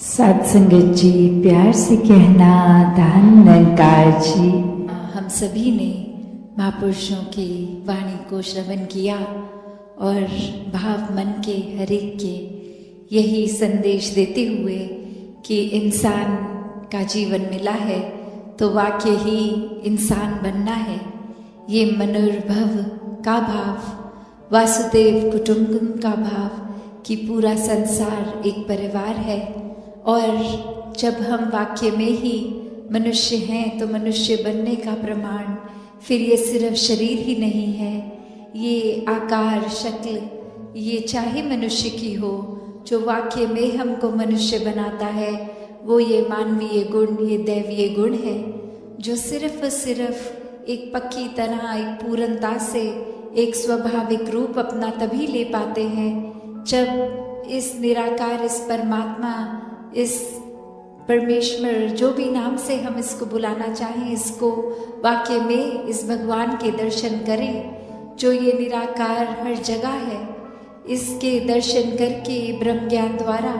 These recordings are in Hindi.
सत्संगत जी, प्यार से कहना धन निरंकार जी। हम सभी ने महापुरुषों की वाणी को श्रवण किया और भाव मन के हर एक के यही संदेश देते हुए कि इंसान का जीवन मिला है तो वाकई ही इंसान बनना है। ये मनोर्भव का भाव, वासुदेव कुटुंबकम का भाव कि पूरा संसार एक परिवार है और जब हम वाक्य में ही मनुष्य हैं तो मनुष्य बनने का प्रमाण फिर ये सिर्फ शरीर ही नहीं है, ये आकार शक्ल, ये चाहे मनुष्य की हो, जो वाक्य में हमको मनुष्य बनाता है वो ये मानवीय गुण, ये दैवीय गुण है जो सिर्फ एक पक्की तरह, एक पूर्णता से एक स्वाभाविक रूप अपना तभी ले पाते हैं जब इस निराकार, इस परमात्मा, इस परमेश्वर, जो भी नाम से हम इसको बुलाना चाहें, इसको वाकई में इस भगवान के दर्शन करें जो ये निराकार हर जगह है। इसके दर्शन करके ब्रह्म ज्ञान द्वारा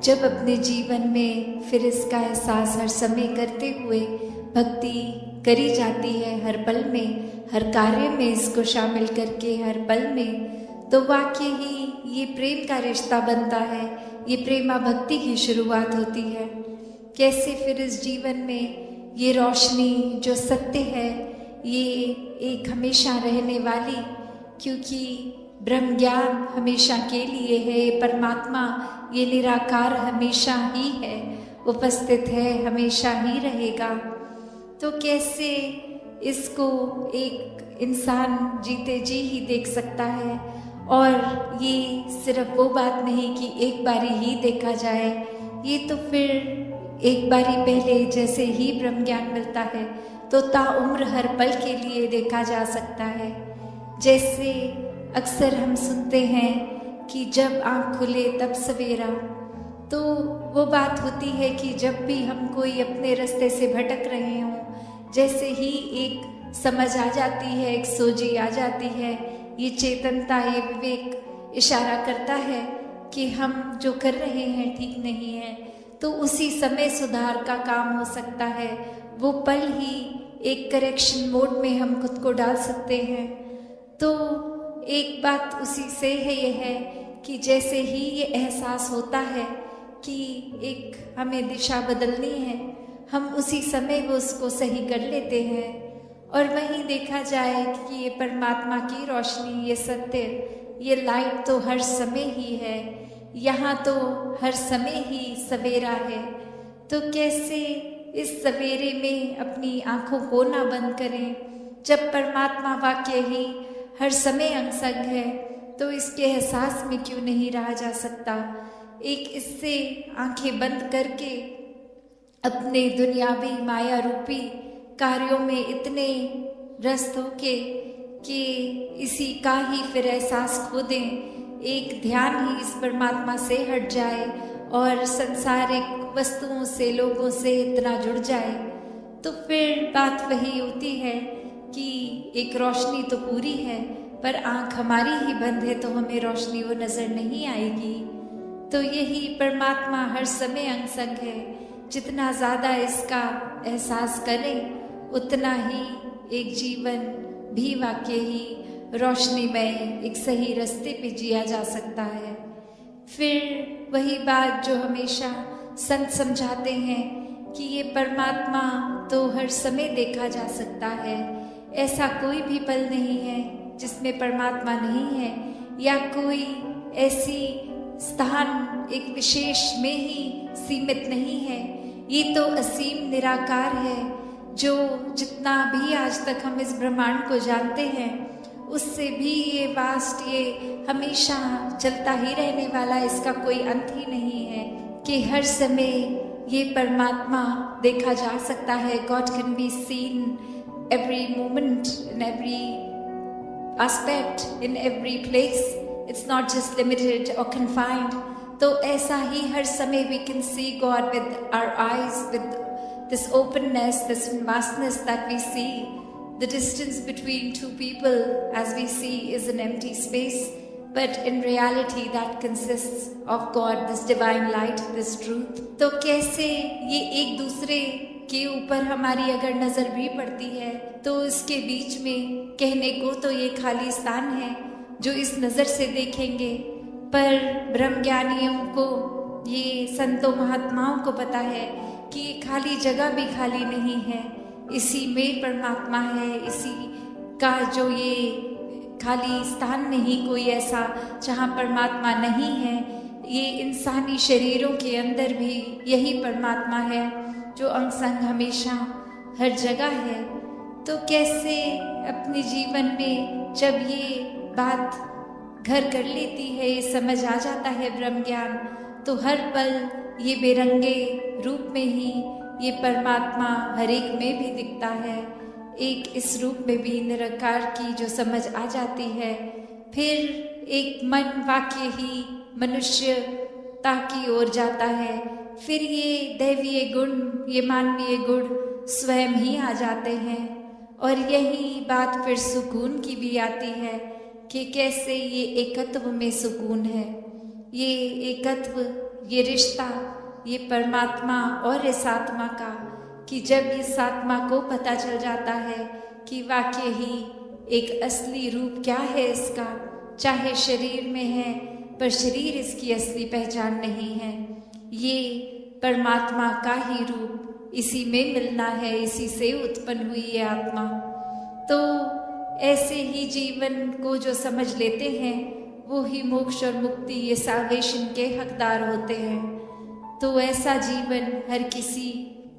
जब अपने जीवन में फिर इसका एहसास हर समय करते हुए भक्ति करी जाती है, हर पल में, हर कार्य में इसको शामिल करके हर पल में, तो वाकई ही ये प्रेम का रिश्ता बनता है, ये प्रेमा भक्ति की शुरुआत होती है। कैसे फिर इस जीवन में ये रोशनी जो सत्य है ये एक हमेशा रहने वाली, क्योंकि ब्रह्म ज्ञान हमेशा के लिए है, परमात्मा ये निराकार हमेशा ही है, उपस्थित है, हमेशा ही रहेगा। तो कैसे इसको एक इंसान जीते जी ही देख सकता है। और ये सिर्फ वो बात नहीं कि एक बारी ही देखा जाए, ये तो फिर एक बारी पहले जैसे ही ब्रह्म ज्ञान मिलता है तो ताउम्र हर पल के लिए देखा जा सकता है। जैसे अक्सर हम सुनते हैं कि जब आँख खुले तब सवेरा, तो वो बात होती है कि जब भी हम कोई अपने रास्ते से भटक रहे हों, जैसे ही एक समझ आ जाती है, एक सोझी आ जाती है, ये चेतनता, ये विवेक इशारा करता है कि हम जो कर रहे हैं ठीक नहीं है, तो उसी समय सुधार का काम हो सकता है। वो पल ही एक करेक्शन मोड में हम खुद को डाल सकते हैं। तो एक बात उसी से है, ये है कि जैसे ही ये एहसास होता है कि एक हमें दिशा बदलनी है, हम उसी समय वो उसको सही कर लेते हैं। और वहीं देखा जाए कि ये परमात्मा की रोशनी, ये सत्य, ये लाइट तो हर समय ही है, यहाँ तो हर समय ही सवेरा है। तो कैसे इस सवेरे में अपनी आँखों को ना बंद करें, जब परमात्मा वाक्य ही हर समय अंगसंग है तो इसके एहसास में क्यों नहीं रहा जा सकता। एक इससे आंखें बंद करके अपने दुनियावी माया रूपी कार्यों में इतने व्यस्त होके कि इसी का ही फिर एहसास खो दें, एक ध्यान ही इस परमात्मा से हट जाए और संसारिक वस्तुओं से, लोगों से इतना जुड़ जाए, तो फिर बात वही होती है कि एक रोशनी तो पूरी है पर आँख हमारी ही बंद है तो हमें रोशनी वो नज़र नहीं आएगी। तो यही परमात्मा हर समय अंगसंग है, जितना ज़्यादा इसका एहसास करें उतना ही एक जीवन भी वाकई ही रोशनीमय, एक सही रास्ते पे जिया जा सकता है। फिर वही बात जो हमेशा संत समझाते हैं कि ये परमात्मा तो हर समय देखा जा सकता है, ऐसा कोई भी पल नहीं है जिसमें परमात्मा नहीं है, या कोई ऐसी स्थान एक विशेष में ही सीमित नहीं है। ये तो असीम निराकार है जो जितना भी आज तक हम इस ब्रह्मांड को जानते हैं उससे भी ये वास्ट, ये हमेशा चलता ही रहने वाला, इसका कोई अंत ही नहीं है कि हर समय ये परमात्मा देखा जा सकता है। God can be seen every moment, in every aspect, in every place. It's not just limited or confined. तो ऐसा ही हर समय we can see God with our eyes, with this openness, this vastness that we see. The distance between two people, as we see, is an empty space. but in reality that consists of God, this divine light, this truth. तो कैसे ये एक दूसरे के ऊपर हमारी अगर नजर भी पड़ती है तो इसके बीच में कहने को तो ये खाली स्थान है जो इस नजर से देखेंगे, पर ब्रह्म ज्ञानियों को, ये संतों महात्माओं को पता है कि ये खाली जगह भी खाली नहीं है, इसी में परमात्मा है, इसी का जो ये खाली स्थान नहीं कोई ऐसा जहाँ परमात्मा नहीं है। ये इंसानी शरीरों के अंदर भी यही परमात्मा है जो अंग संग हमेशा हर जगह है। तो कैसे अपने जीवन में जब ये बात घर कर लेती है, ये समझ आ जाता है ब्रह्म ज्ञान, तो हर पल ये बेरंगे रूप में ही ये परमात्मा हर एक में भी दिखता है। एक इस रूप में भी निराकार की जो समझ आ जाती है, फिर एक मन वाक्य ही मनुष्यता की ओर जाता है, फिर ये दैवीय गुण, ये मानवीय गुण स्वयं ही आ जाते हैं। और यही बात फिर सुकून की भी आती है कि कैसे ये एकत्व में सुकून है, ये एकत्व, ये रिश्ता, ये परमात्मा और इस आत्मा का, कि जब इस आत्मा को पता चल जाता है कि वाकई ही एक असली रूप क्या है इसका, चाहे शरीर में है पर शरीर इसकी असली पहचान नहीं है, ये परमात्मा का ही रूप, इसी में मिलना है, इसी से उत्पन्न हुई है आत्मा। तो ऐसे ही जीवन को जो समझ लेते हैं वो ही मोक्ष और मुक्ति, ये साल्वेशन के हकदार होते हैं। तो ऐसा जीवन हर किसी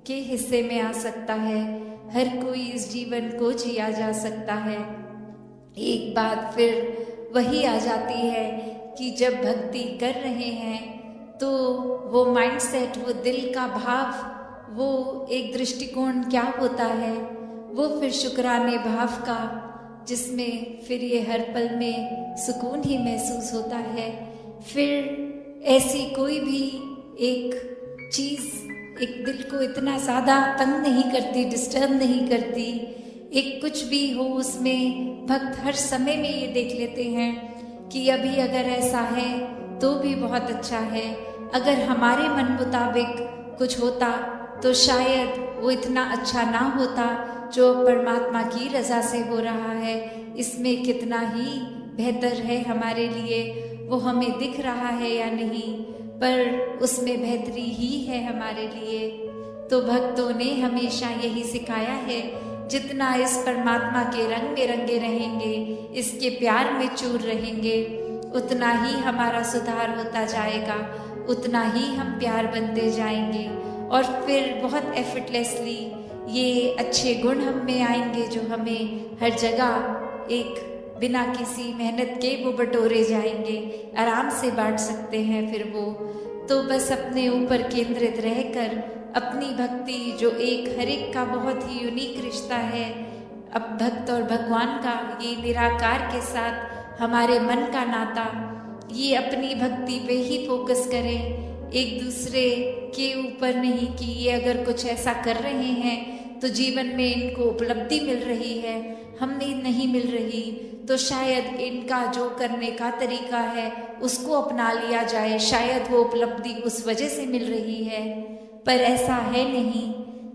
के हिस्से में आ सकता है, हर कोई इस जीवन को जिया जा सकता है। एक बात फिर वही आ जाती है कि जब भक्ति कर रहे हैं तो वो माइंडसेट, वो दिल का भाव, वो एक दृष्टिकोण क्या होता है, वो फिर शुक्राने भाव का, जिसमें फिर ये हर पल में सुकून ही महसूस होता है। फिर ऐसी कोई भी एक चीज़ एक दिल को इतना ज़्यादा तंग नहीं करती, डिस्टर्ब नहीं करती, एक कुछ भी हो उसमें भक्त हर समय में ये देख लेते हैं कि अभी अगर ऐसा है तो भी बहुत अच्छा है, अगर हमारे मन मुताबिक कुछ होता तो शायद वो इतना अच्छा ना होता जो परमात्मा की रज़ा से हो रहा है, इसमें कितना ही बेहतर है हमारे लिए, वो हमें दिख रहा है या नहीं, पर उसमें बेहतरी ही है हमारे लिए। तो भक्तों ने हमेशा यही सिखाया है, जितना इस परमात्मा के रंग में रंगे रहेंगे, इसके प्यार में चूर रहेंगे, उतना ही हमारा सुधार होता जाएगा, उतना ही हम प्यार बनते जाएंगे, और फिर बहुत एफर्टलेसली ये अच्छे गुण हम में आएंगे जो हमें हर जगह एक बिना किसी मेहनत के वो बटोरे जाएंगे, आराम से बांट सकते हैं फिर वो। तो बस अपने ऊपर केंद्रित रहकर अपनी भक्ति, जो एक हर एक का बहुत ही यूनिक रिश्ता है, अब भक्त और भगवान का, ये निराकार के साथ हमारे मन का नाता, ये अपनी भक्ति पे ही फोकस करें, एक दूसरे के ऊपर नहीं कि ये अगर कुछ ऐसा कर रहे हैं तो जीवन में इनको उपलब्धि मिल रही है, हमें नहीं मिल रही, तो शायद इनका जो करने का तरीका है उसको अपना लिया जाए, शायद वो उपलब्धि उस वजह से मिल रही है, पर ऐसा है नहीं।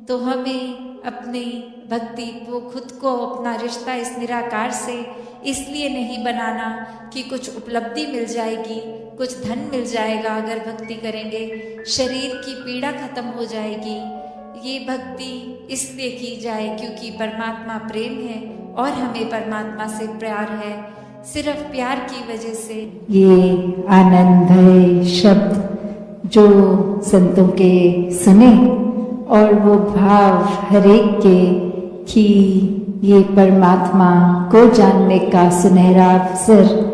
तो हमें अपनी भक्ति को, खुद को, अपना रिश्ता इस निराकार से इसलिए नहीं बनाना कि कुछ उपलब्धि मिल जाएगी, कुछ धन मिल जाएगा अगर भक्ति करेंगे, शरीर की पीड़ा खत्म हो जाएगी। ये भक्ति इसलिए की जाए क्योंकि परमात्मा प्रेम है और हमें परमात्मा से प्यार है, सिर्फ प्यार की वजह से। ये आनंद भरे शब्द जो संतों के सुने और वो भाव हरेक के कि ये परमात्मा को जानने का सुनहरा अवसर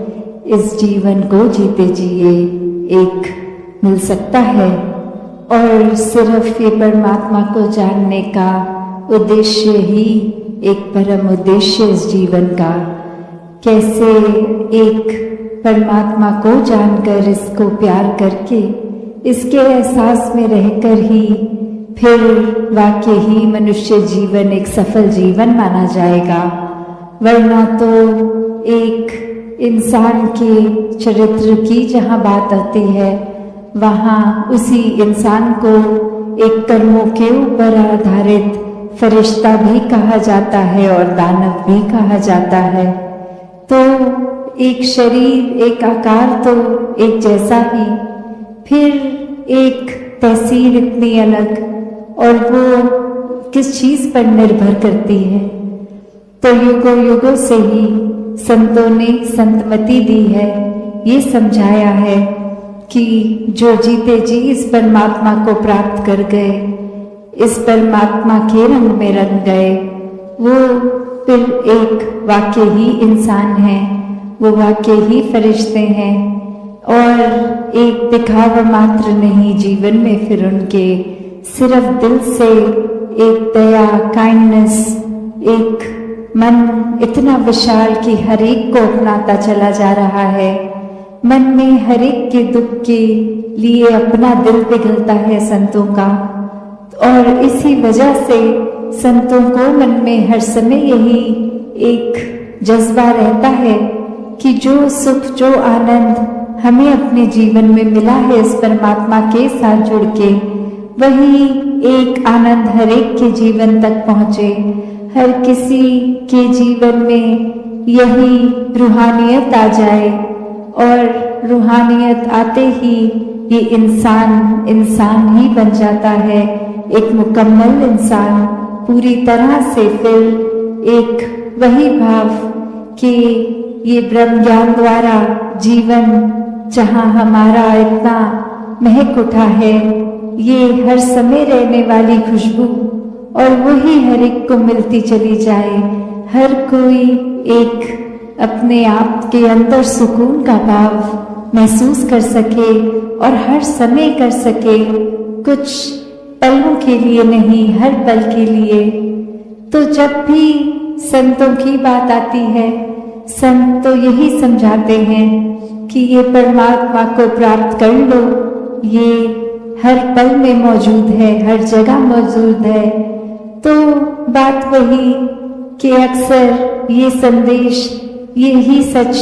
इस जीवन को जीते जिए एक मिल सकता है, और सिर्फ ये परमात्मा को जानने का उद्देश्य ही एक परम उद्देश्य इस जीवन का, कैसे एक परमात्मा को जानकर, इसको प्यार करके, इसके एहसास में रहकर ही फिर वाकई ही मनुष्य जीवन एक सफल जीवन माना जाएगा, वरना तो एक इंसान के चरित्र की जहाँ बात आती है, वहाँ उसी इंसान को एक कर्मों के ऊपर आधारित फरिश्ता भी कहा जाता है और दानव भी कहा जाता है। तो एक शरीर, एक आकार तो एक जैसा ही, फिर एक तहसील इतनी अलग, और वो किस चीज पर निर्भर करती है। तो युगों युगों से ही संतों ने संतमति दी है, ये समझाया है कि जो जीते जी इस परमात्मा को प्राप्त कर गए, इस परमात्मा के रंग में रंग गए, वो फिर एक वाकई ही इंसान है, वो वाकई ही फरिश्ते हैं, और एक दिखावा मात्र नहीं जीवन में फिर उनके सिर्फ दिल से एक दया, काइंडनेस, एक मन इतना विशाल कि हर एक को अपनाता चला जा रहा है। मन में हर एक के दुख के लिए अपना दिल पिघलता है संतों का, और इसी वजह से संतों को मन में हर समय यही एक जज्बा रहता है कि जो सुख, जो आनंद हमें अपने जीवन में मिला है इस परमात्मा के साथ जुड़ के, वही एक आनंद हर एक के जीवन तक पहुँचे। हर किसी के जीवन में यही रूहानियत आ जाए, और रूहानियत आते ही ये इंसान ही बन जाता है, एक मुकम्मल इंसान, पूरी तरह से फिर एक वही भाव कि ये ब्रह्म ज्ञान द्वारा जीवन जहाँ हमारा इतना महक उठा है, ये हर समय रहने वाली खुशबू, और वही हर एक को मिलती चली जाए। हर कोई एक अपने आप के अंदर सुकून का भाव महसूस कर सके और हर समय कर सके, कुछ पलों के लिए नहीं, हर पल के लिए। तो जब भी संतों की बात आती है, संत तो यही समझाते हैं कि ये परमात्मा को प्राप्त कर लो, ये हर पल में मौजूद है, हर जगह मौजूद है। तो बात वही कि अक्सर ये संदेश यही सच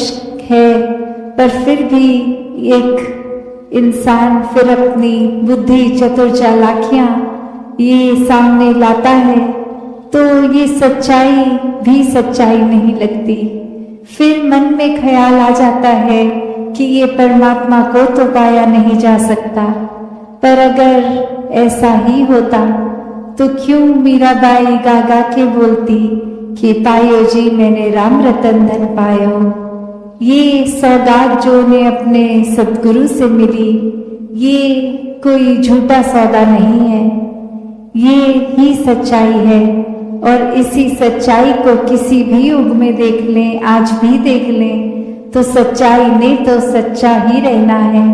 है, पर फिर भी एक इंसान फिर अपनी बुद्धि, चतुर चालाकियां ये सामने लाता है, तो ये सच्चाई भी सच्चाई नहीं लगती। फिर मन में ख्याल आ जाता है कि ये परमात्मा को तो पाया नहीं जा सकता। पर अगर ऐसा ही होता तो क्यों मीराबाई गा गा के बोलती कि पायो जी मैंने राम रतन धन पायो। ये सौगात जो ने अपने सतगुरु से मिली, ये कोई झूठा सौदा नहीं है, ये ही सच्चाई है। और इसी सच्चाई को किसी भी युग में देख लें, आज भी देख लें, तो सच्चाई ने तो सच्चा ही रहना है।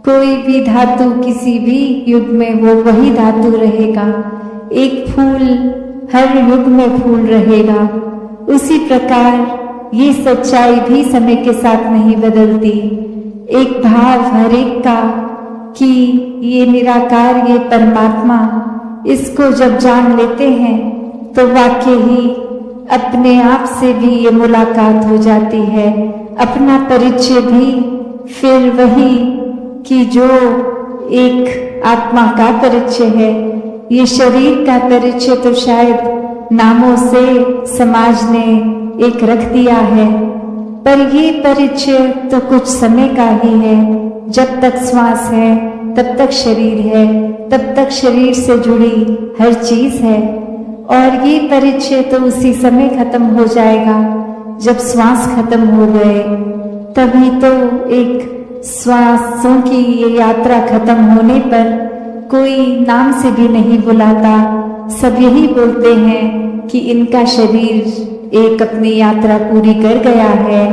कोई भी धातु किसी भी युग में वो वही धातु रहेगा। एक फूल हर युग में फूल रहेगा। उसी प्रकार ये सच्चाई भी समय के साथ नहीं बदलती। एक भाव हर एक का कि ये निराकार, ये परमात्मा, इसको जब जान लेते हैं तो वाकई ही अपने आप से भी ये मुलाकात हो जाती है। अपना परिचय भी फिर वही कि जो एक आत्मा का परिचय है। ये शरीर का परिचय तो शायद नामों से समाज ने एक रख दिया है, पर ये परिचय तो कुछ समय का ही है। जब तक श्वास है तब तक शरीर है, तब तक शरीर से जुड़ी हर चीज है। और ये परिचय तो उसी समय खत्म हो जाएगा जब श्वास खत्म हो गए। तभी तो एक श्वासों की ये यात्रा खत्म होने पर कोई नाम से भी नहीं बुलाता। सब यही बोलते हैं कि इनका शरीर एक अपनी यात्रा पूरी कर गया है,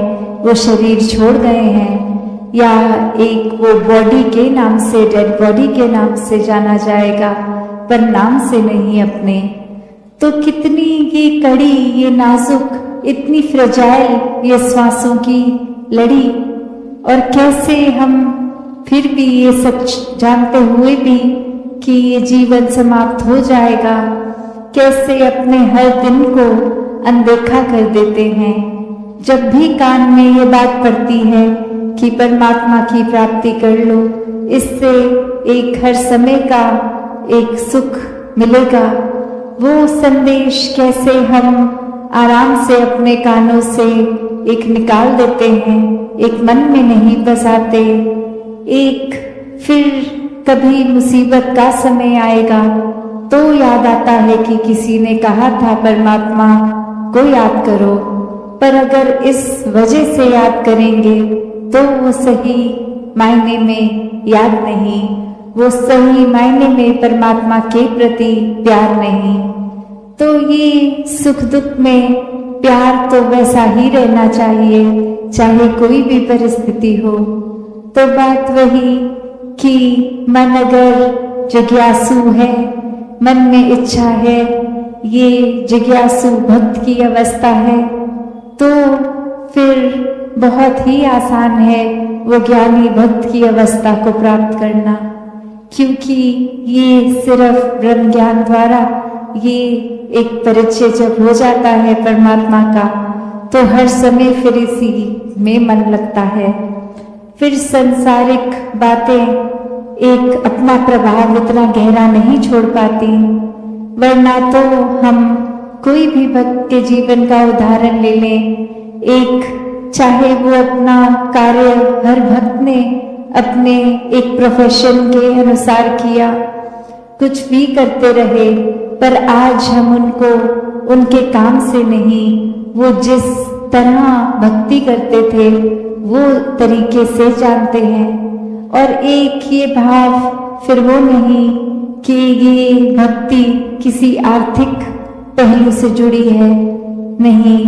वो शरीर छोड़ गए हैं, या एक वो बॉडी के नाम से, डेड बॉडी के नाम से जाना जाएगा, पर नाम से नहीं अपने। तो कितनी ये कड़ी, ये नाजुक, इतनी फ्रेजाइल ये श्वासों की लड़ी, और कैसे हम फिर भी ये सच जानते हुए भी कि ये जीवन समाप्त हो जाएगा, कैसे अपने हर दिन को अनदेखा कर देते हैं। जब भी कान में ये बात पड़ती है कि परमात्मा की प्राप्ति कर लो, इससे एक हर समय का एक सुख मिलेगा, वो संदेश कैसे हम आराम से अपने कानों से एक निकाल देते हैं, एक मन में नहीं बसाते। एक फिर कभी मुसीबत का समय आएगा तो याद आता है कि किसी ने कहा था परमात्मा को याद करो, पर अगर इस वजह से याद करेंगे तो वो सही मायने में याद नहीं, वो सही मायने में परमात्मा के प्रति प्यार नहीं। तो ये सुख दुख में प्यार तो वैसा ही रहना चाहिए, चाहे कोई भी परिस्थिति हो। तो बात वही कि मन अगर जिज्ञासु है, मन में इच्छा है, ये जिज्ञासु भक्त की अवस्था है, तो फिर बहुत ही आसान है वो ज्ञानी भक्त की अवस्था को प्राप्त करना, क्योंकि ये सिर्फ ब्रह्म ज्ञान द्वारा ये एक परिचय जब हो जाता है परमात्मा का, तो हर समय फिर इसी में मन लगता है। फिर सांसारिक बातें एक अपना प्रभाव इतना गहरा नहीं छोड़ पाती, वरना तो हम कोई भी भक्त के जीवन का उदाहरण ले लें, एक चाहे वो अपना कार्य हर भक्त ने अपने एक प्रोफेशन के अनुसार किया, कुछ भी करते रहे, पर आज हम उनको उनके काम से नहीं, वो जिस तरह भक्ति करते थे वो तरीके से जानते हैं। और एक ये भाव फिर वो नहीं कि ये भक्ति किसी आर्थिक पहलू से जुड़ी है, नहीं,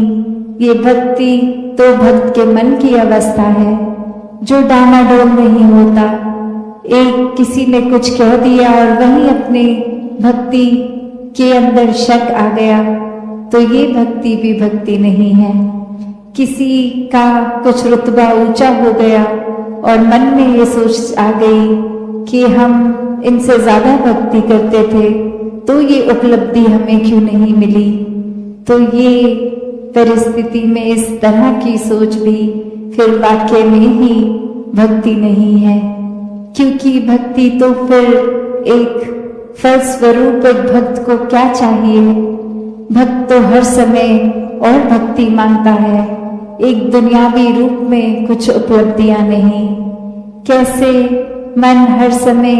ये भक्ति तो भक्त के मन की अवस्था है जो डामाडोल नहीं होता। एक किसी ने कुछ कह दिया और वहीं अपने भक्ति के अंदर शक आ गया, तो ये भक्ति भी भक्ति नहीं है। किसी का कुछ रुतबा ऊंचा हो गया और मन में ये सोच आ गई कि हम इनसे ज्यादा भक्ति करते थे, तो ये उपलब्धि हमें क्यों नहीं मिली। तो ये परिस्थिति में इस तरह की सोच भी फिर वाक्य में ही भक्ति नहीं है, क्योंकि भक्ति तो फिर एक फलस्वरूप एक भक्त को क्या चाहिए। भक्त तो हर समय और भक्ति मांगता है, एक दुनियावी रूप में कुछ उपलब्धियां नहीं। कैसे मन हर समय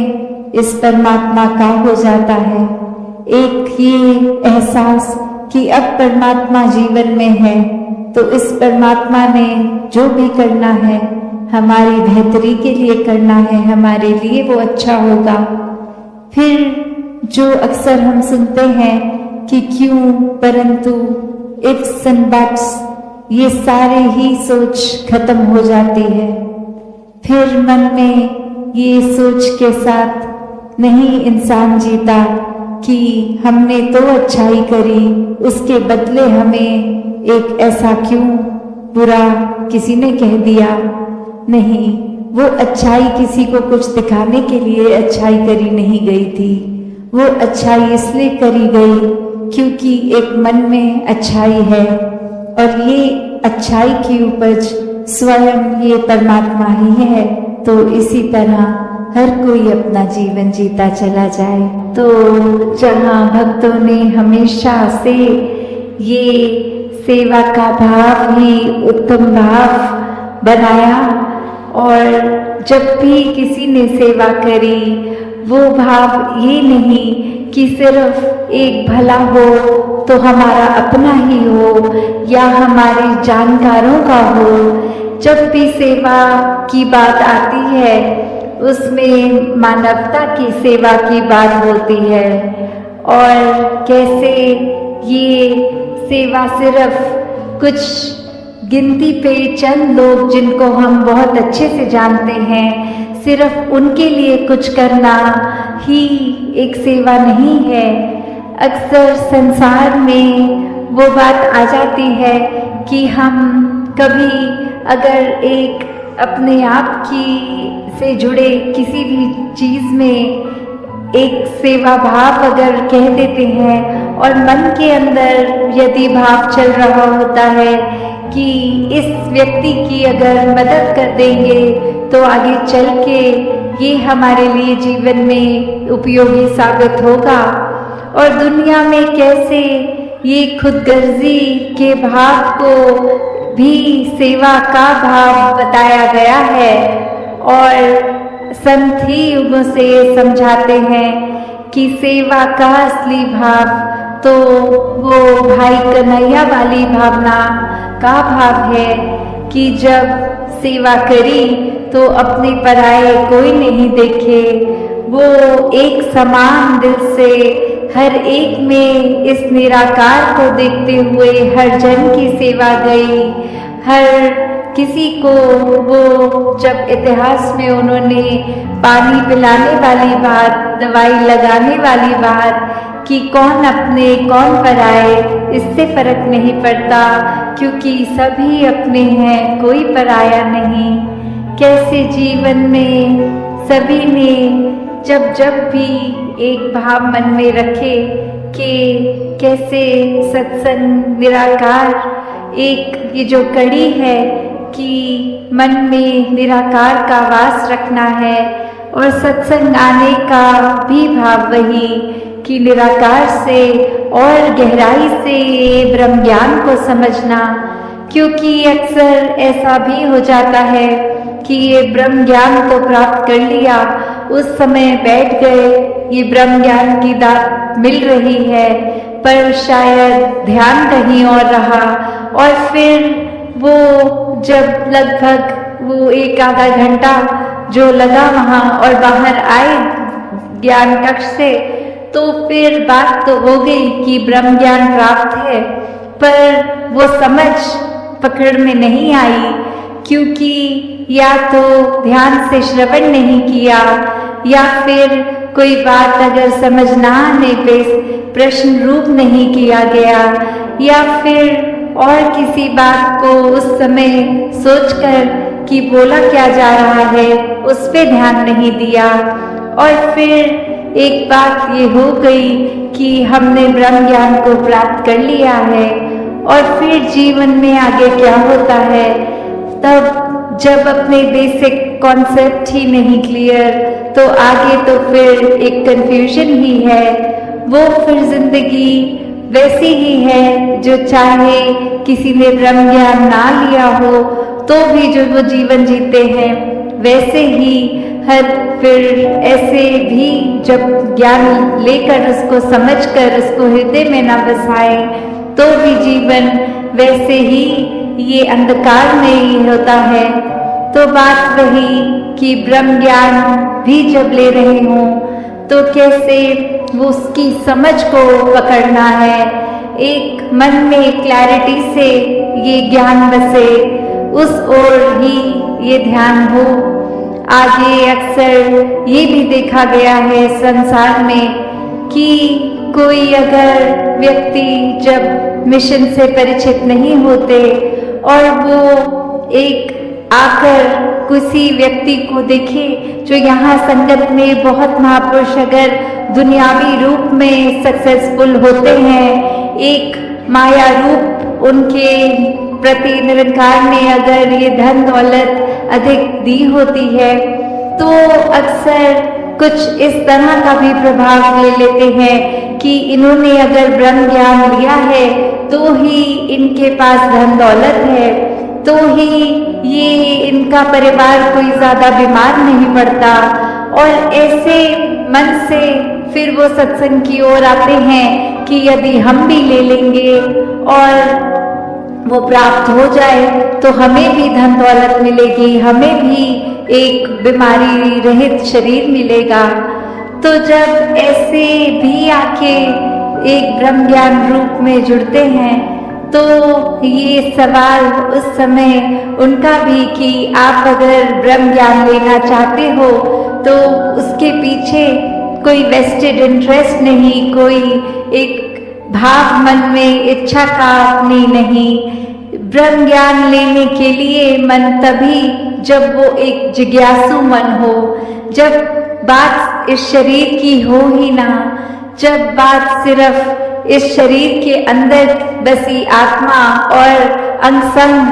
इस परमात्मा का हो जाता है, एक ये एहसास कि अब परमात्मा जीवन में है, तो इस परमात्मा ने जो भी करना है हमारी बेहतरी के लिए करना है, हमारे लिए वो अच्छा होगा। फिर जो अक्सर हम सुनते हैं कि क्यों, परंतु, इफ्स एंड बट्स, ये सारे ही सोच खत्म हो जाती है। फिर मन में ये सोच के साथ नहीं इंसान जीता कि हमने तो अच्छाई करी, उसके बदले हमें एक ऐसा क्यों बुरा किसी ने कह दिया। नहीं, वो अच्छाई किसी को कुछ दिखाने के लिए अच्छाई करी नहीं गई थी, वो अच्छाई इसलिए करी गई क्योंकि एक मन में अच्छाई है, और ये अच्छाई की उपज स्वयं ये परमात्मा ही है। तो इसी तरह हर कोई अपना जीवन जीता चला जाए। तो जहाँ भक्तों ने हमेशा से ये सेवा का भाव ही उत्तम भाव बनाया, और जब भी किसी ने सेवा करी वो भाव ये नहीं कि सिर्फ एक भला हो तो हमारा अपना ही हो या हमारे जानकारों का हो। जब भी सेवा की बात आती है उसमें मानवता की सेवा की बात होती है, और कैसे ये सेवा सिर्फ कुछ गिनती पे चंद लोग जिनको हम बहुत अच्छे से जानते हैं, सिर्फ उनके लिए कुछ करना ही एक सेवा नहीं है। अक्सर संसार में वो बात आ जाती है कि हम कभी अगर एक अपने आप की से जुड़े किसी भी चीज में एक सेवा भाव अगर कह देते हैं और मन के अंदर यदि भाव चल रहा होता है कि इस व्यक्ति की अगर मदद कर देंगे तो आगे चल के ये हमारे लिए जीवन में उपयोगी साबित होगा। और दुनिया में कैसे ये खुदगर्जी के भाव को भी सेवा का भाव बताया गया है। और संत ही युगों से ये समझाते हैं कि सेवा का असली भाव तो वो भाई कन्हैया वाली भावना का भाव है कि जब सेवा करी तो अपने पराये कोई नहीं देखे, वो एक समान दिल से हर एक में इस निराकार को देखते हुए हर जन की सेवा गई। हर किसी को वो जब इतिहास में उन्होंने पानी पिलाने वाली बात, दवाई लगाने वाली बात कि कौन अपने कौन पराए, इससे फर्क नहीं पड़ता क्योंकि सभी अपने हैं, कोई पराया नहीं। कैसे जीवन में सभी ने जब जब भी एक भाव मन में रखे कि कैसे सत्संग निराकार एक ये जो कड़ी है कि मन में निराकार का वास रखना है और सत्संग आने का भी भाव वही कि निराकार से और गहराई से ब्रह्म ज्ञान को समझना। क्योंकि अक्सर ऐसा भी हो जाता है कि ये ब्रह्म ज्ञान तो प्राप्त कर लिया, उस समय बैठ गए, ये ब्रह्म ज्ञान की दात मिल रही है, पर शायद ध्यान कहीं और रहा और फिर वो जब लगभग वो एक आधा घंटा जो लगा वहाँ और बाहर आए ज्ञान कक्ष से, तो फिर बात तो हो गई कि ब्रह्म ज्ञान प्राप्त है, पर वो समझ पकड़ में नहीं आई क्योंकि या तो ध्यान से श्रवण नहीं किया या फिर कोई बात अगर समझ ना आने पे प्रश्न रूप नहीं किया गया या फिर और किसी बात को उस समय सोचकर कि बोला क्या जा रहा है उस पे ध्यान नहीं दिया। और फिर एक बात ये हो गई कि हमने ब्रह्म ज्ञान को प्राप्त कर लिया है और फिर जीवन में आगे क्या होता है, तब जब अपने बेसिक कॉन्सेप्ट ही नहीं क्लियर तो आगे तो फिर एक कंफ्यूजन ही है। वो फिर जिंदगी वैसी ही है जो चाहे किसी ने ब्रह्म ज्ञान ना लिया हो तो भी जो वो जीवन जीते हैं वैसे ही हर फिर ऐसे भी जब ज्ञान लेकर उसको समझकर उसको हृदय में न बसाए तो भी जीवन वैसे ही ये अंधकार में ही होता है। तो बात वही कि ब्रह्म ज्ञान भी जब ले रहे हों तो कैसे वो उसकी समझ को पकड़ना है, एक मन में क्लैरिटी से ये ज्ञान बसे, उस ओर ही ये ध्यान हो। आगे अक्सर ये भी देखा गया है संसार में कि कोई अगर व्यक्ति जब मिशन से परिचित नहीं होते और वो एक आकर किसी व्यक्ति को देखे जो यहाँ संगत में बहुत महापुरुष अगर दुनियावी रूप में सक्सेसफुल होते हैं, एक माया रूप उनके प्रति निरंकार ने अगर ये धन दौलत अधिक दी होती है तो अक्सर कुछ इस तरह का भी प्रभाव ले लेते हैं कि इन्होंने अगर ब्रह्म ज्ञान लिया है तो ही इनके पास धन दौलत है, तो ही ये इनका परिवार कोई ज्यादा बीमार नहीं पड़ता। और ऐसे मन से फिर वो सत्संग की ओर आते हैं कि यदि हम भी ले लेंगे और वो प्राप्त हो जाए तो हमें भी धन दौलत मिलेगी, हमें भी एक बीमारी रहित शरीर मिलेगा। तो जब ऐसे भी आके एक ब्रह्म ज्ञान रूप में जुड़ते हैं तो ये सवाल उस समय उनका भी कि आप अगर ब्रह्म ज्ञान लेना चाहते हो तो उसके पीछे कोई वेस्टेड इंटरेस्ट नहीं, कोई एक भाव मन में इच्छा का अपनी नहीं। ब्रह्म ज्ञान लेने के लिए मन तभी जब वो एक जिज्ञासु मन हो, जब बात इस शरीर की हो ही ना, जब बात सिर्फ इस शरीर के अंदर बसी आत्मा और अंग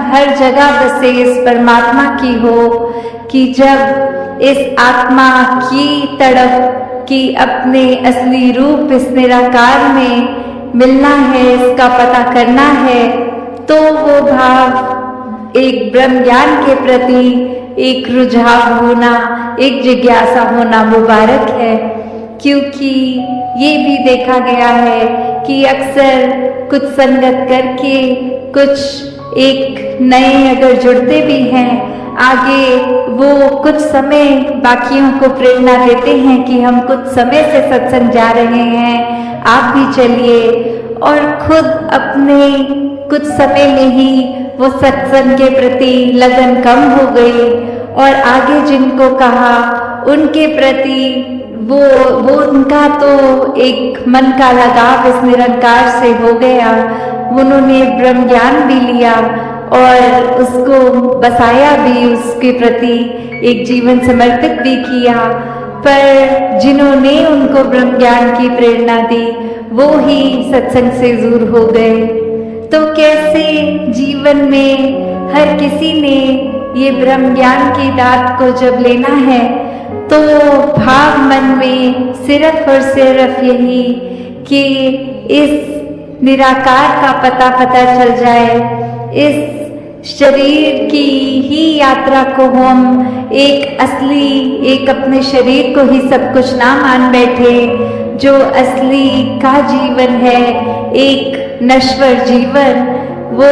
हर जगह बसे इस परमात्मा की हो, कि जब इस आत्मा की तड़प कि अपने असली रूप इस निराकार में मिलना है, इसका पता करना है, तो वो भाव एक ब्रह्म ज्ञान के प्रति एक रुझाव होना, एक जिज्ञासा होना मुबारक है। क्योंकि ये भी देखा गया है कि अक्सर कुछ संगत करके कुछ एक नए अगर जुड़ते भी हैं, आगे वो कुछ समय बाकियों को प्रेरणा देते हैं कि हम कुछ समय से सत्संग जा रहे हैं, आप भी चलिए, और खुद अपने कुछ समय में ही वो सत्संग के प्रति लगन कम हो गई, और आगे जिनको कहा उनके प्रति वो उनका तो एक मन का लगाव इस निरंकार से हो गया। उन्होंने ब्रह्म ज्ञान भी लिया और उसको बसाया भी, उसके प्रति एक जीवन समर्पित भी किया। पर जिन्होंने उनको ब्रह्म ज्ञान की प्रेरणा दी वो ही सत्संग से दूर हो गए। तो कैसे जीवन में हर किसी ने ये ब्रह्म ज्ञान की दात को जब लेना है, तो भाव मन में सिर्फ और सिर्फ यही कि इस निराकार का पता चल जाए, इस शरीर की ही यात्रा को हम एक असली, एक अपने शरीर को ही सब कुछ ना मान बैठे। जो असली का जीवन है, एक नश्वर जीवन, वो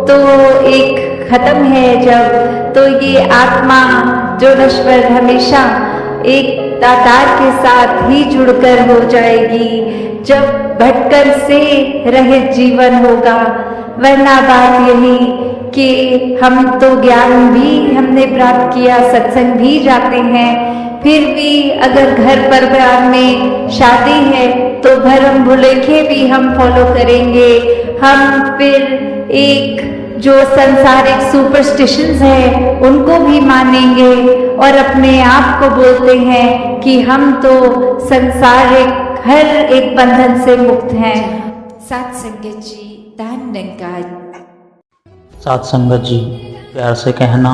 तो एक खत्म है जब, तो ये आत्मा जो नश्वर हमेशा एक दातार के साथ ही जुड़कर हो जाएगी जब भटकन से रहित जीवन होगा। वरना बात यही कि हम तो ज्ञान भी हमने प्राप्त किया, सत्संग भी जाते हैं, फिर भी अगर घर परिवार में शादी है तो भरम भुलेखे भी हम फॉलो करेंगे। हम फिर एक जो संसारिक सुपरस्टिशंस है उनको भी मानेंगे और अपने आप को बोलते हैं कि हम तो संसारिक हर एक बंधन से मुक्त हैं। सात संगत जी, दान निरंकार। सात संगत जी, प्यार से कहना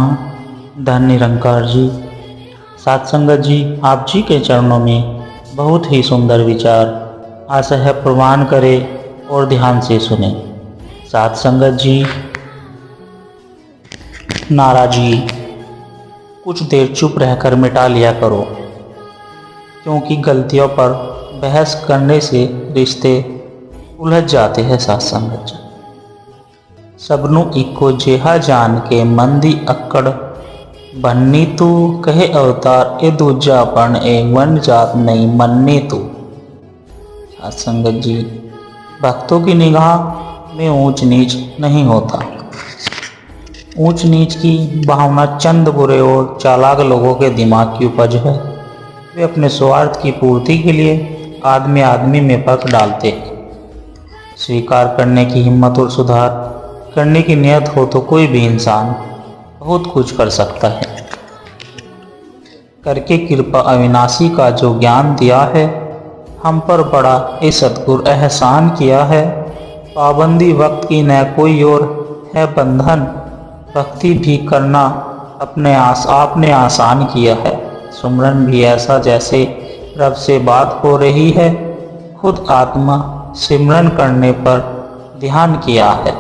धन निरंकार जी। सात संगत जी, आप जी के चरणों में बहुत ही सुंदर विचार आशा है प्रवान करें और ध्यान से सुने। सात संगत जी, नाराजगी कुछ देर चुप रहकर मिटा लिया करो, क्योंकि गलतियों पर बहस करने से रिश्ते उलझ जाते हैं। सात संगत जी, सबनों इको जेहा जान के मंदी अक्कड़ बननी तू, कहे अवतार ए दूजा पण ए वन जात नहीं मननी तू। सात संगत जी, भक्तों की निगाह में ऊंच नीच नहीं होता। ऊंच नीच की भावना चंद बुरे और चालाक लोगों के दिमाग की उपज है। वे अपने स्वार्थ की पूर्ति के लिए आदमी में फर्क डालते हैं। स्वीकार करने की हिम्मत और सुधार करने की नियत हो तो कोई भी इंसान बहुत कुछ कर सकता है। करके कृपा अविनाशी का जो ज्ञान दिया है, हम पर बड़ा ए सद्गुर एहसान किया है। पाबंदी वक्त की न कोई और है बंधन, भक्ति भी करना आपने आसान किया है। सुमरन भी ऐसा जैसे रब से बात हो रही है, खुद आत्मा सिमरन करने पर ध्यान किया है।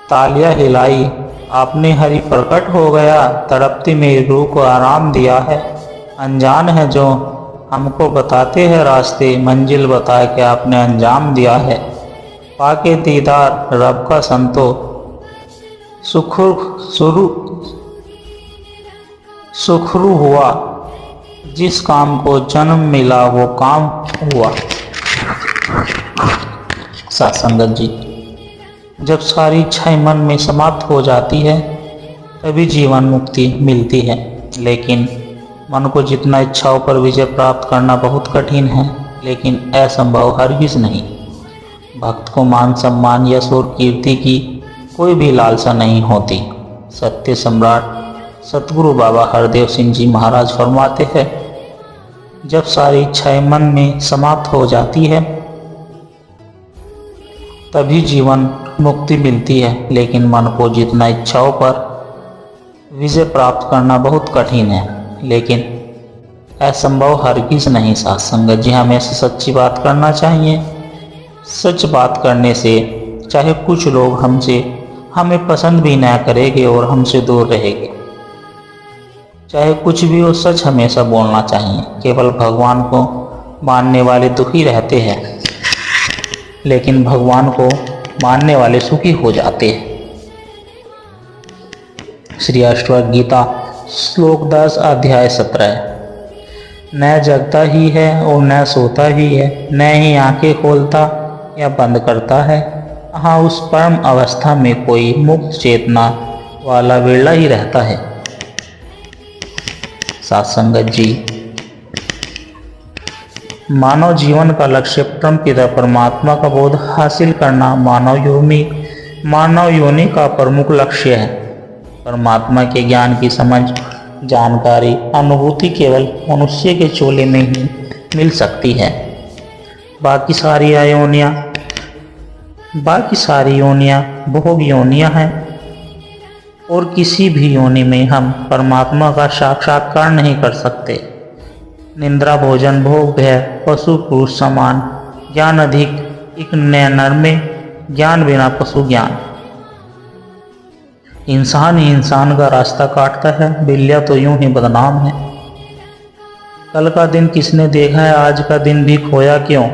तालियां हिलाई आपने हरि प्रकट हो गया, तड़पती मेरी रूह को आराम दिया है। अनजान है जो हमको बताते हैं रास्ते, मंजिल बता के आपने अंजाम दिया है। पाके दीदार रब का संतो सुखरू हुआ, जिस काम को जन्म मिला वो काम हुआ। सात संगत जी, जब सारी इच्छाएं मन में समाप्त हो जाती है तभी जीवन मुक्ति मिलती है। लेकिन मन को जितना इच्छाओं पर विजय प्राप्त करना बहुत कठिन है, लेकिन असंभव हरगिज नहीं। भक्त को मान सम्मान यश और कीर्ति की कोई भी लालसा नहीं होती। सत्य सम्राट सतगुरु बाबा हरदेव सिंह जी महाराज फरमाते हैं, जब सारी इच्छाएं मन में समाप्त हो जाती है तभी जीवन मुक्ति मिलती है, लेकिन मन को जितना इच्छाओं पर विजय प्राप्त करना बहुत कठिन है, लेकिन असंभव हरगिज नहीं। साथ संगत जी, हमेशा सच्ची बात करना चाहिए। सच बात करने से चाहे कुछ लोग हमें पसंद भी ना करेंगे और हमसे दूर रहेंगे, चाहे कुछ भी हो, सच हमेशा बोलना चाहिए। केवल भगवान को मानने वाले दुखी रहते हैं, लेकिन भगवान को मानने वाले सुखी हो जाते हैं। श्री अष्टवक्र गीता श्लोक 10 अध्याय 17। न जगता ही है और न सोता ही है, न ही आंखें खोलता या बंद करता है। हाँ, उस परम अवस्था में कोई मुक्त चेतना वाला विरला ही रहता है। साथ संगत जी, मानव जीवन का लक्ष्य परम पिता परमात्मा का बोध हासिल करना मानव योनि का प्रमुख लक्ष्य है। परमात्मा के ज्ञान की समझ, जानकारी, अनुभूति केवल मनुष्य के चोले में ही मिल सकती है। बाकी सारी योनियां भोग योनियां हैं, और किसी भी योनि में हम परमात्मा का साक्षात्कार नहीं कर सकते। निंद्रा भोजन भोग भय पशु पुरुष समान, ज्ञान अधिक इक नर में, ज्ञान बिना पशु ज्ञान। इंसान ही इंसान का रास्ता काटता है, बिल्लियाँ तो यूं ही बदनाम है। कल का दिन किसने देखा है, आज का दिन भी खोया क्यों।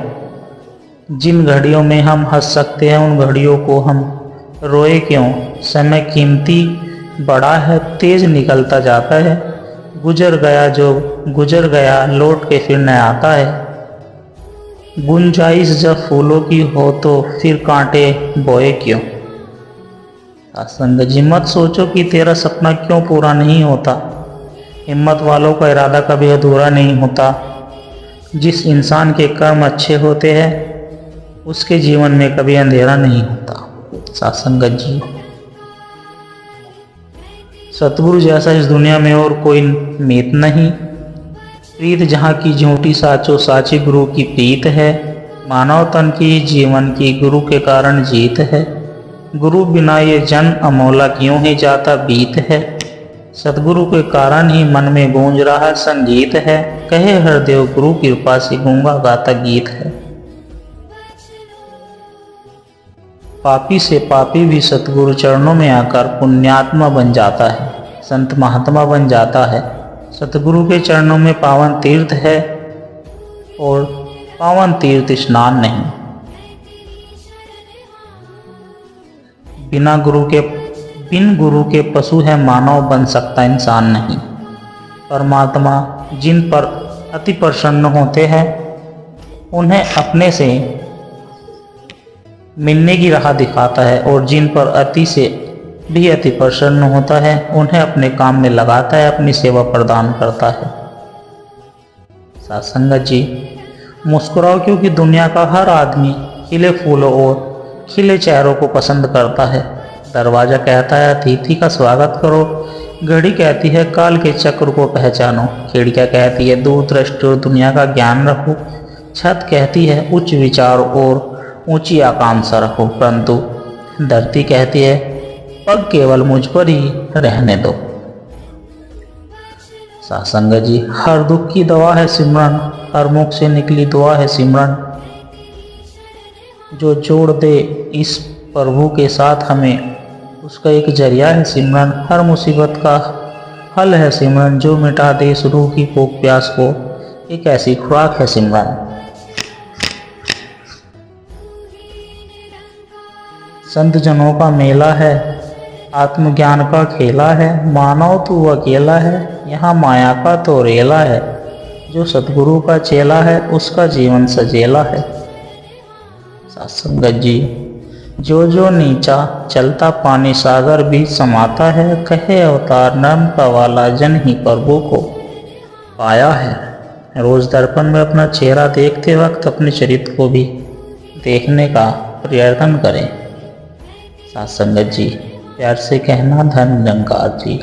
जिन घड़ियों में हम हंस सकते हैं, उन घड़ियों को हम रोए क्यों। समय कीमती बड़ा है, तेज निकलता जाता है। गुजर गया जो गुजर गया, लौट के फिर न आता है। गुंजाइश जब फूलों की हो तो फिर कांटे बोए क्यों। संगत जी, मत सोचो कि तेरा सपना क्यों पूरा नहीं होता। हिम्मत वालों का इरादा कभी अधूरा नहीं होता। जिस इंसान के कर्म अच्छे होते हैं, उसके जीवन में कभी अंधेरा नहीं होता। साथ संगत जी, सतगुरु जैसा इस दुनिया में और कोई मीत नहीं। प्रीत जहाँ की झूठी साचो साची गुरु की प्रीत है। मानव तन की जीवन की गुरु के कारण जीत है। गुरु बिना ये जन्म अमोला क्यों ही जाता बीत है। सतगुरु के कारण ही मन में गूंज रहा संगीत है। कहे हरदेव गुरु कृपा से गूंगा गाता गीत है। पापी से पापी भी सतगुरु चरणों में आकर पुण्यात्मा बन जाता है, संत महात्मा बन जाता है। सतगुरु के चरणों में पावन तीर्थ है, और पावन तीर्थ स्नान नहीं। बिन गुरु के पशु है मानव, बन सकता इंसान नहीं। परमात्मा जिन पर अति प्रसन्न होते हैं, उन्हें अपने से मिलने की राह दिखाता है, और जिन पर अति प्रसन्न होता है, उन्हें अपने काम में लगाता है, अपनी सेवा प्रदान करता है। साथ संगत जी, मुस्कुराओ, क्योंकि दुनिया का हर आदमी खिले फूलों और खिले चेहरों को पसंद करता है। दरवाजा कहता है अतिथि का स्वागत करो, घड़ी कहती है काल के चक्र को पहचानो, खिड़कियाँ कहती है दूरदृष्टि और दुनिया का ज्ञान रखो, छत कहती है उच्च विचार और ऊंची आकांक्षा रखो, परंतु धरती कहती है पग केवल मुझ पर ही रहने दो। सासंगत जी, हर दुख की दवा है सिमरन, हर मुख से निकली दुआ है सिमरन। जो जोड़ दे इस प्रभु के साथ हमें, उसका एक जरिया है सिमरन। हर मुसीबत का हल है सिमरन, जो मिटा दे इस रूह की भूख प्यास को, एक ऐसी खुराक है सिमरन। संत जनों का मेला है, आत्मज्ञान का खेला है। मानव तू अकेला है, यहाँ माया का तो रेला है। जो सतगुरु का चेला है, उसका जीवन सजेला है। संगत जी, जो नीचा चलता पानी सागर भी समाता है। कहे अवतार नर्म का वाला जन ही प्रभु को पाया है। रोज दर्पण में अपना चेहरा देखते वक्त अपने चरित्र को भी देखने का प्रयत्न करें। साथ संगत जी, प्यार से कहना धन निरंकार जी।